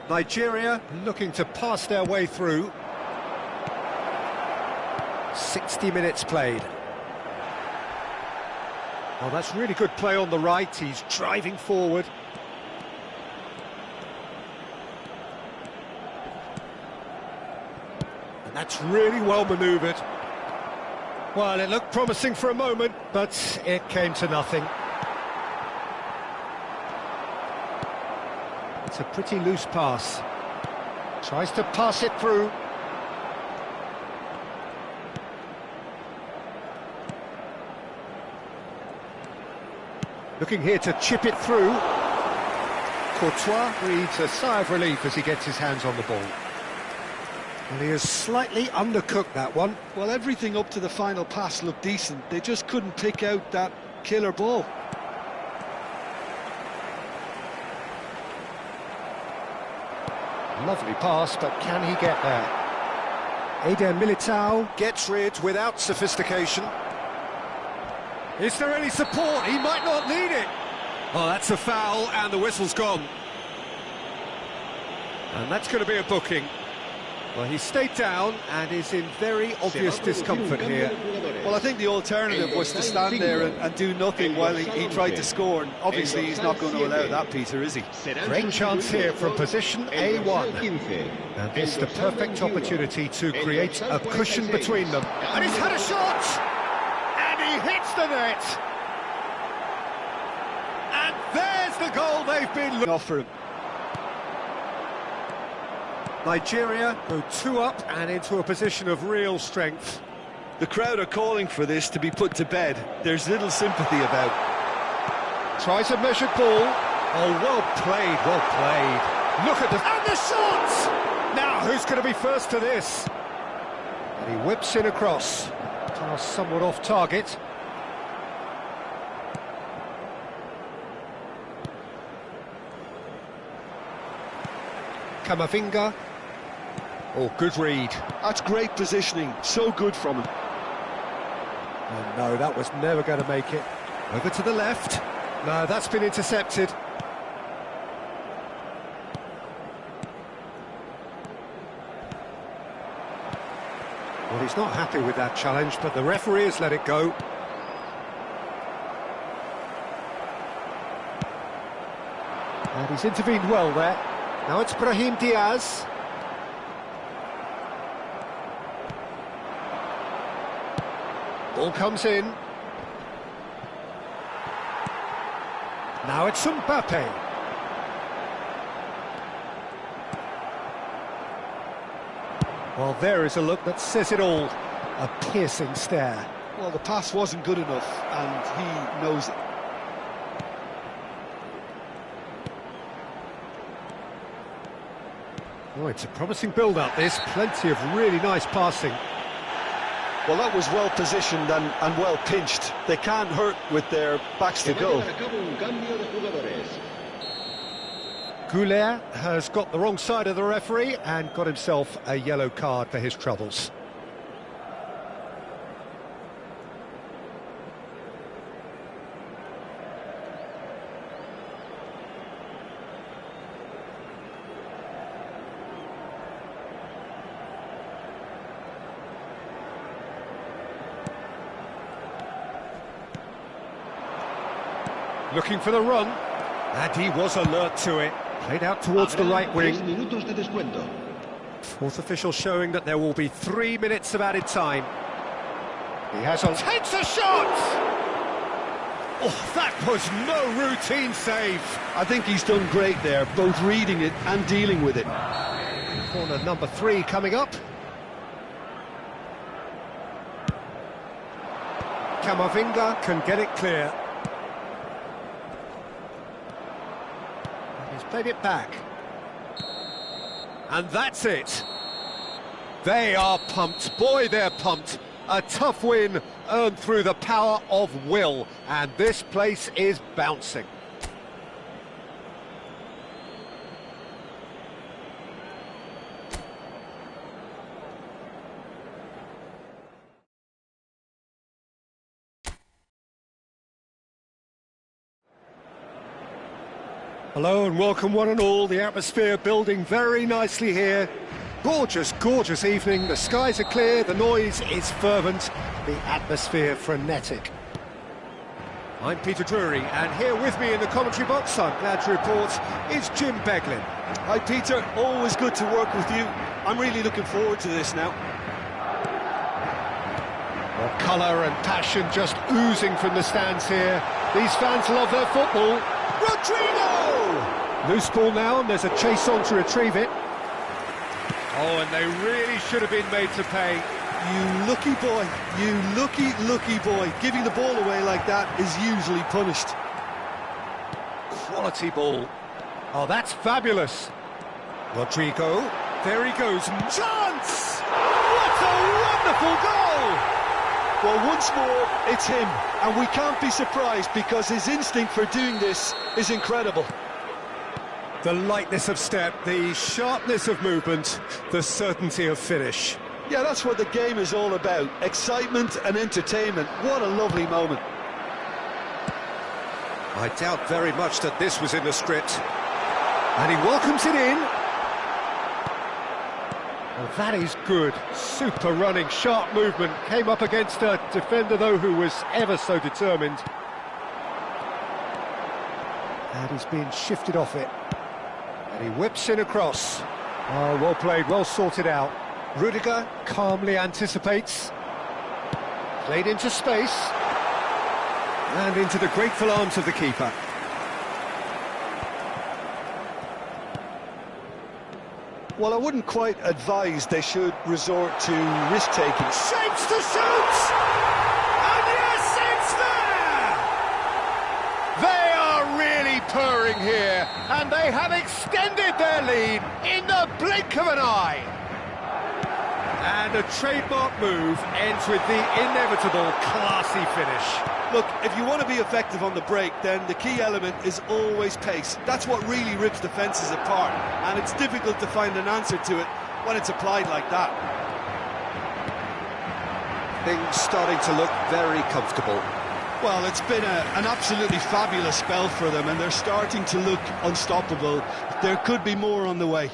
Nigeria looking to pass their way through. 60 minutes played. Oh, that's really good play on the right. He's driving forward. And that's really well manoeuvred. Well, it looked promising for a moment, but it came to nothing. It's a pretty loose pass. Tries to pass it through. Looking here to chip it through. Courtois breathes a sigh of relief as he gets his hands on the ball. And he has slightly undercooked that one. Well, everything up to the final pass looked decent. They just couldn't pick out that killer ball. Lovely pass, but can he get there? Eder Militao gets rid without sophistication. Is there any support? He might not need it. Oh, that's a foul, and the whistle's gone. And that's going to be a booking. Well, he stayed down and is in very obvious discomfort here. Well, I think the alternative was to stand there and do nothing while he tried to score. And obviously, he's not going to allow that, Peter, is he? Great chance here from position A1. And this is the perfect opportunity to create a cushion between them. And he's had a shot! And he hits the net! And there's the goal they've been looking for him. Nigeria go 2 up and into a position of real strength. The crowd are calling for this to be put to bed. There's little sympathy about. Tries a measured ball. Oh, well played, well played. Look at the... And the shot! Now, who's going to be first to this? And he whips in across. Pass somewhat off target. Camavinga. Oh, good read. That's great positioning. So good from him. Oh, no, that was never going to make it. Over to the left. No, that's been intercepted. Well, he's not happy with that challenge, but the referee has let it go. And he's intervened well there. Now it's Brahim Diaz. Ball comes in. Now it's Mbappe. Well, there is a look that says it all. A piercing stare. Well, the pass wasn't good enough, and he knows it. Oh, it's a promising build-up, this. Plenty of really nice passing. Well, that was well positioned and well pinched. They can't hurt with their backs to goal. Goulet has got the wrong side of the referee and got himself a yellow card for his troubles. Looking for the run, and he was alert to it. Played out towards the right wing. Fourth official showing that there will be 3 minutes of added time. He has on... Takes a shot! Oh, that was no routine save. I think he's done great there, both reading it and dealing with it. Corner number 3 coming up. Camavinga can get it clear. He's played it back. And that's it. They are pumped. Boy, they're pumped. A tough win earned through the power of will. And this place is bouncing. Hello and welcome one and all, the atmosphere building very nicely here. Gorgeous, gorgeous evening, the skies are clear, the noise is fervent, the atmosphere frenetic. I'm Peter Drury, and here with me in the commentary box, I'm glad to report, is Jim Beglin. Hi Peter, always good to work with you. I'm really looking forward to this now. Well, colour and passion just oozing from the stands here. These fans love their football. Rodrigo! Loose ball now, and there's a chase on to retrieve it. Oh, and they really should have been made to pay. You lucky boy, you lucky boy. Giving the ball away like that is usually punished. Quality ball. Oh, that's fabulous. Rodrigo, there he goes. Chance! What a wonderful goal! Well, once more, it's him, and we can't be surprised because his instinct for doing this is incredible. The lightness of step, the sharpness of movement, the certainty of finish. Yeah, that's what the game is all about. Excitement and entertainment. What a lovely moment. I doubt very much that this was in the script. And he welcomes it in. Well, that is good. Super running, sharp movement. Came up against a defender, though, who was ever so determined. And he's being shifted off it. And he whips in across. Oh, well played, well sorted out. Rudiger calmly anticipates. Played into space. And into the grateful arms of the keeper. Well, I wouldn't quite advise they should resort to risk-taking. Shapes to shoot! And yes, it's there! They are really purring here, and they have extended their lead in the blink of an eye. And a trademark move ends with the inevitable classy finish. Look, if you want to be effective on the break, then the key element is always pace. That's what really rips defences apart, and it's difficult to find an answer to it when it's applied like that. Things starting to look very comfortable. Well, it's been an absolutely fabulous spell for them, and they're starting to look unstoppable. There could be more on the way.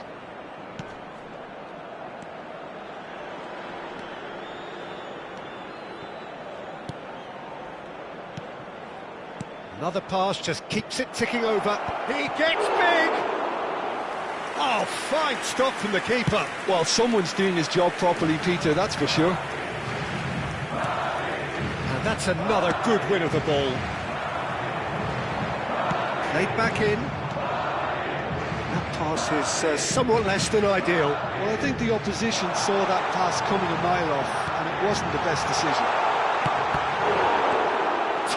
Another pass just keeps it ticking over. He gets big! Oh, fine stop from the keeper. Well, someone's doing his job properly, Peter, that's for sure. And that's another good win of the ball. Played back in. That pass is somewhat less than ideal. Well, I think the opposition saw that pass coming a mile off, and it wasn't the best decision.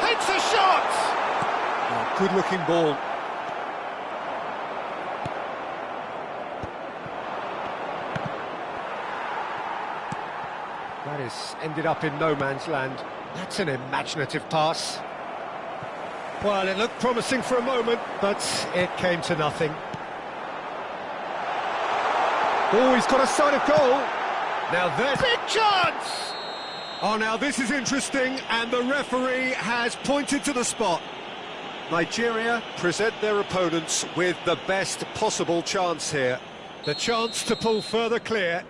Takes a shot! Oh, good-looking ball. That is ended up in no man's land. That's an imaginative pass. Well, it looked promising for a moment, but it came to nothing. Oh, he's got a sight of goal. Now there's big chance! Oh, now this is interesting, and the referee has pointed to the spot. Nigeria present their opponents with the best possible chance here. The chance to pull further clear.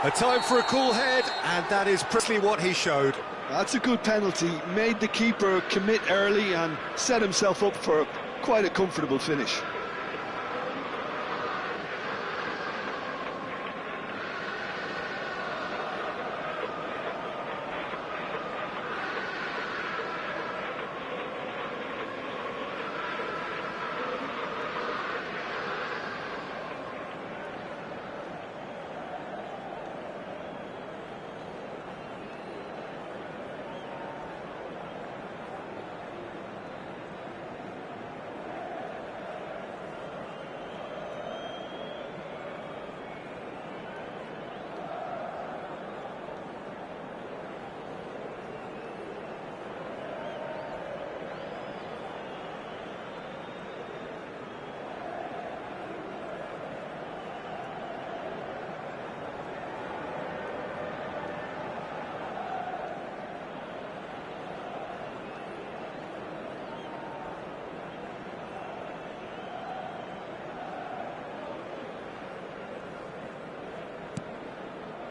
A time for a cool head, and that is precisely what he showed. That's a good penalty. Made the keeper commit early and set himself up for quite a comfortable finish.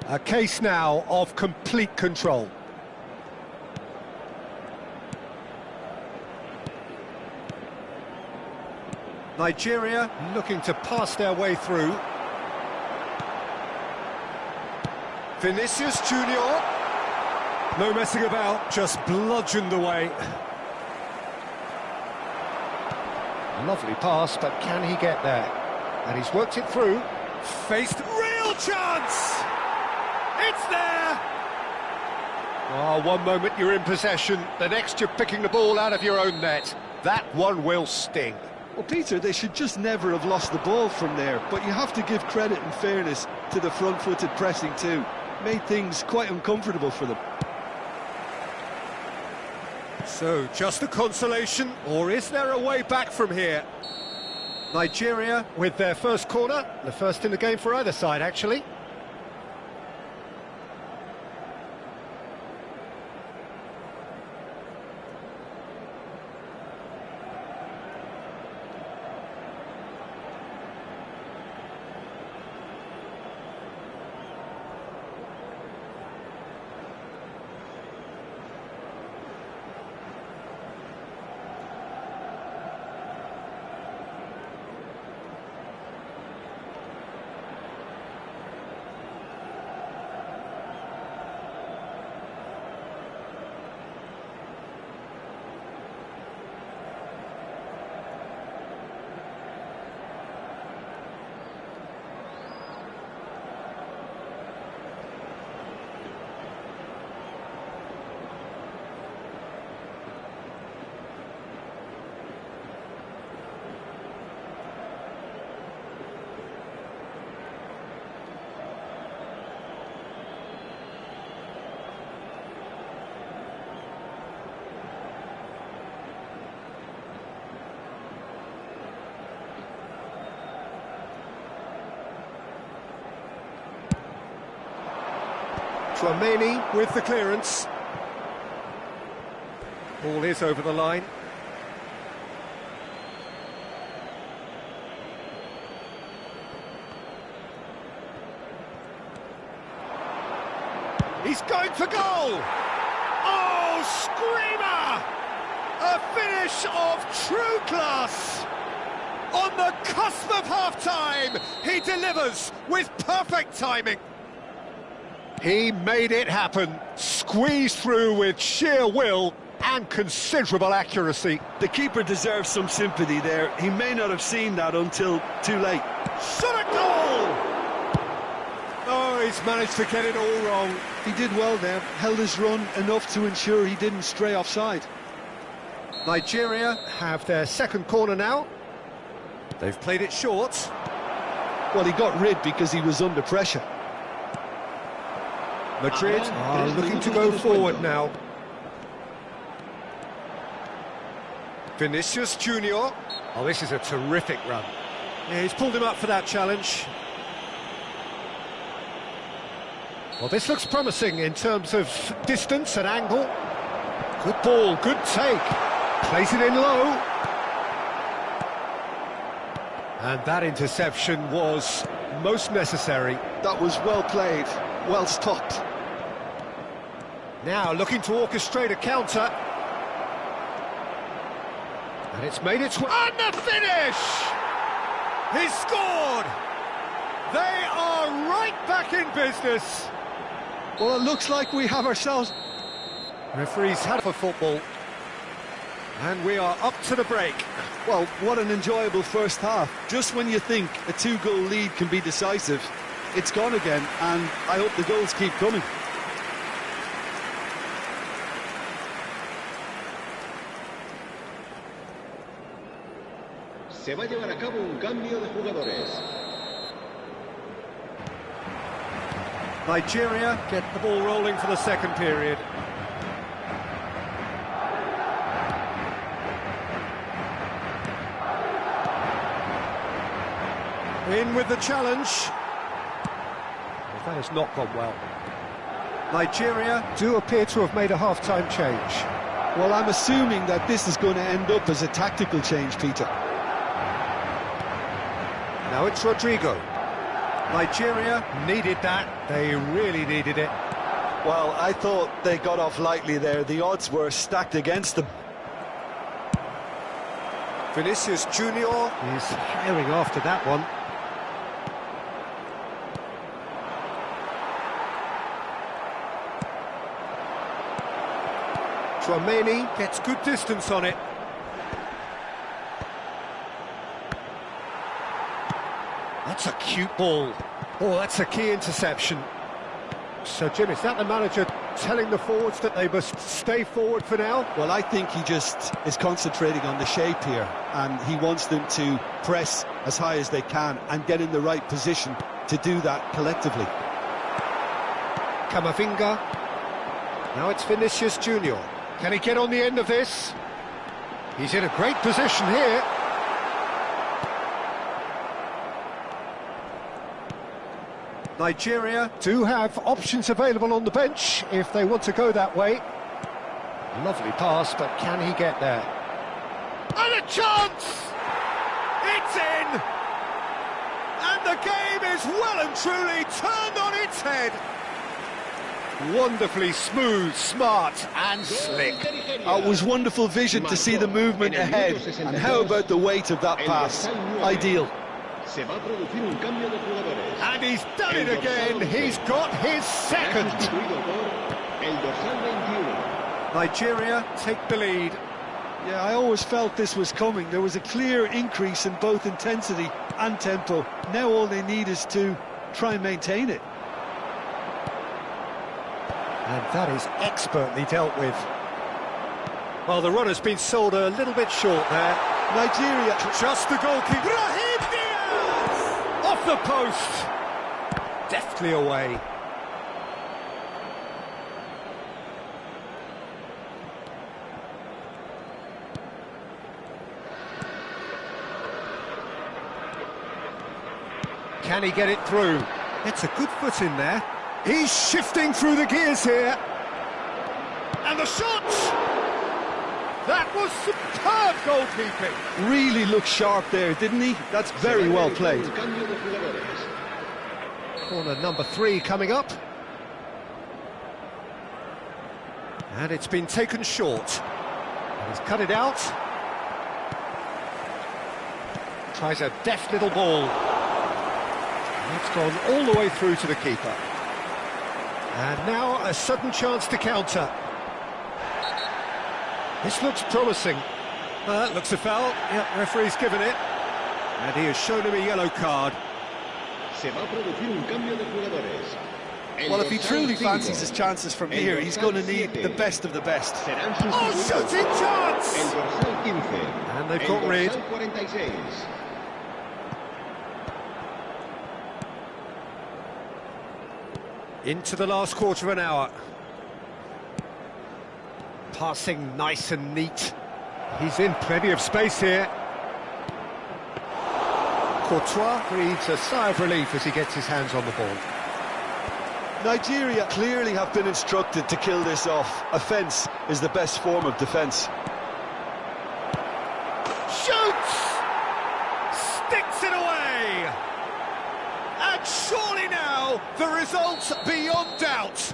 A case now of complete control. Nigeria looking to pass their way through. Vinicius Junior. No messing about, just bludgeoned away. Lovely pass, but can he get there? And he's worked it through. Faced real chance! It's there! Oh, one moment you're in possession, the next you're picking the ball out of your own net. That one will sting. Well, Peter, they should just never have lost the ball from there, but you have to give credit and fairness to the front-footed pressing too. Made things quite uncomfortable for them. So, just a consolation, or is there a way back from here? Nigeria with their first corner, the first in the game for either side, actually. Tchouaméni with the clearance. Ball is over the line. He's going for goal! Oh, screamer! A finish of true class! On the cusp of half-time, he delivers with perfect timing. He made it happen, squeezed through with sheer will and considerable accuracy. The keeper deserves some sympathy there. He may not have seen that until too late. Shot a goal! Oh, he's managed to get it all wrong. He did well there, held his run enough to ensure he didn't stray offside. Nigeria have their second corner now. They've played it short. Well, he got rid because he was under pressure. Madrid are looking to go forward now. Vinicius Junior. Oh, this is a terrific run. Yeah, he's pulled him up for that challenge. Well, this looks promising in terms of distance and angle. Good ball, good take. Plays it in low. And that interception was most necessary. That was well played, well stopped. Now looking to orchestrate a counter. And it's made its way. And the finish! He's scored! They are right back in business. Well, it looks like we have ourselves... Referees had for football. And we are up to the break. Well, what an enjoyable first half. Just when you think a two-goal lead can be decisive, it's gone again, and I hope the goals keep coming. Se va a llevar a cabo un cambio de jugadores. Nigeria get the ball rolling for the second period. In with the challenge. Well, that has not gone well. Nigeria do appear to have made a half-time change. Well, I'm assuming that this is going to end up as a tactical change, Peter. Now it's Rodrigo. Nigeria needed that. They really needed it. Well, I thought they got off lightly there. The odds were stacked against them. Vinicius Junior is herring after that one. Chouameni gets good distance on it. That's a cute ball. Oh, that's a key interception. So, Jim, is that the manager telling the forwards that they must stay forward for now? Well, I think he just is concentrating on the shape here, and he wants them to press as high as they can and get in the right position to do that collectively. Camavinga. Now it's Vinicius Junior. Can he get on the end of this? He's in a great position here. Nigeria do have options available on the bench if they want to go that way. Lovely pass, but can he get there? And a chance! It's in! And the game is well and truly turned on its head. Wonderfully smooth, smart and slick. It was wonderful vision to see the movement ahead. And how about the weight of that pass? Ideal. And he's done it again. He's got his second. Nigeria take the lead. Yeah, I always felt this was coming. There was a clear increase in both intensity and tempo. Now all they need is to try and maintain it. And that is expertly dealt with. Well, the run has been sold a little bit short there. Nigeria. Just the goalkeeper. Brahim Diaz! Off the post. Deftly away. Can he get it through? It's a good foot in there. He's shifting through the gears here. And the shot! That was superb goalkeeping. Really looked sharp there, didn't he? That's very well played. Corner number 3 coming up. And it's been taken short. And he's cut it out. Tries a deft little ball. And it's gone all the way through to the keeper. And now a sudden chance to counter. This looks promising. That looks a foul. Yep, referee's given it. And he has shown him a yellow card. Well, if he truly fancies his chances from here, he's going to need the best of the best. Oh, shooting chance! And they've got rid. Into the last quarter of an hour. Passing nice and neat. He's in plenty of space here. Courtois breathes a sigh of relief as he gets his hands on the ball. Nigeria clearly have been instructed to kill this off. Offence is the best form of defence. Shoots! Sticks it away! And surely now, the result beyond doubt.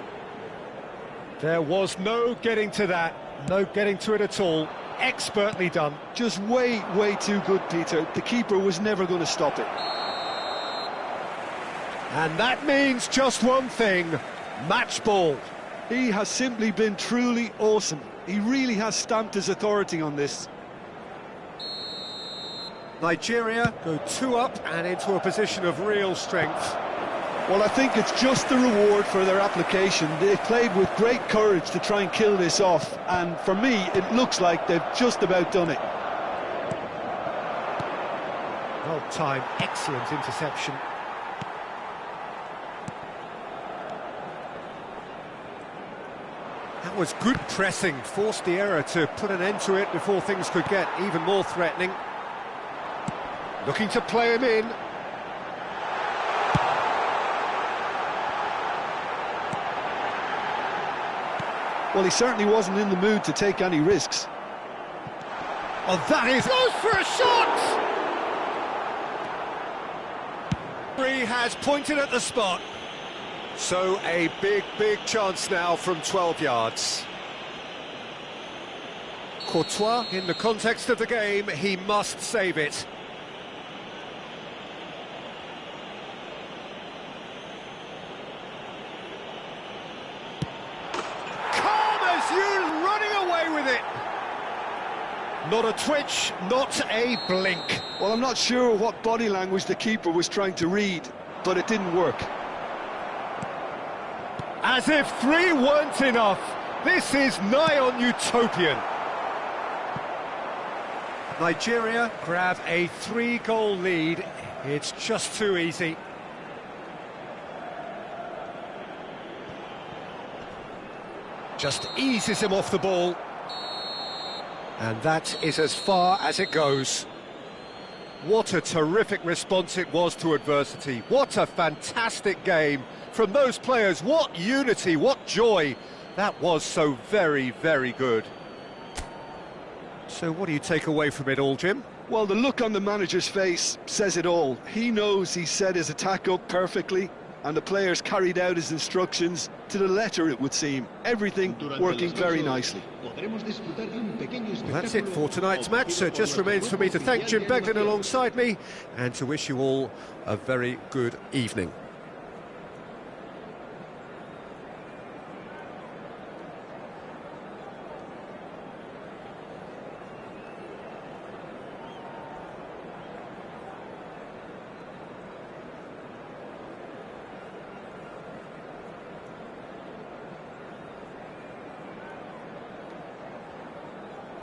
There was no getting to that, no getting to it at all. Expertly done. Just way, way too good, Peter. The keeper was never going to stop it. And that means just one thing, match ball. He has simply been truly awesome. He really has stamped his authority on this. Nigeria go 2 up and into a position of real strength. Well, I think it's just the reward for their application. They've played with great courage to try and kill this off, and for me, it looks like they've just about done it. Well timed, excellent interception. That was good pressing, forced the error to put an end to it before things could get even more threatening. Looking to play him in. Well, he certainly wasn't in the mood to take any risks. Oh, that is... Goes for a shot! Referee has pointed at the spot. So a big chance now from 12 yards. Courtois, in the context of the game, he must save it. Calm as you, running away with it. Not a twitch, not a blink. Well, I'm not sure what body language the keeper was trying to read, but it didn't work. As if 3 weren't enough. This is nigh on utopian. Nigeria grab a 3-goal lead. It's just too easy. Just eases him off the ball. And that is as far as it goes. What a terrific response it was to adversity. What a fantastic game from those players. What unity, what joy. That was so very good. So what do you take away from it all, Jim? Well, the look on the manager's face says it all. He knows he set his attack up perfectly, and the players carried out his instructions to the letter, it would seem. Everything working very nicely. Well, that's it for tonight's match, so it just remains for me to thank Jim Beglin alongside me and to wish you all a very good evening.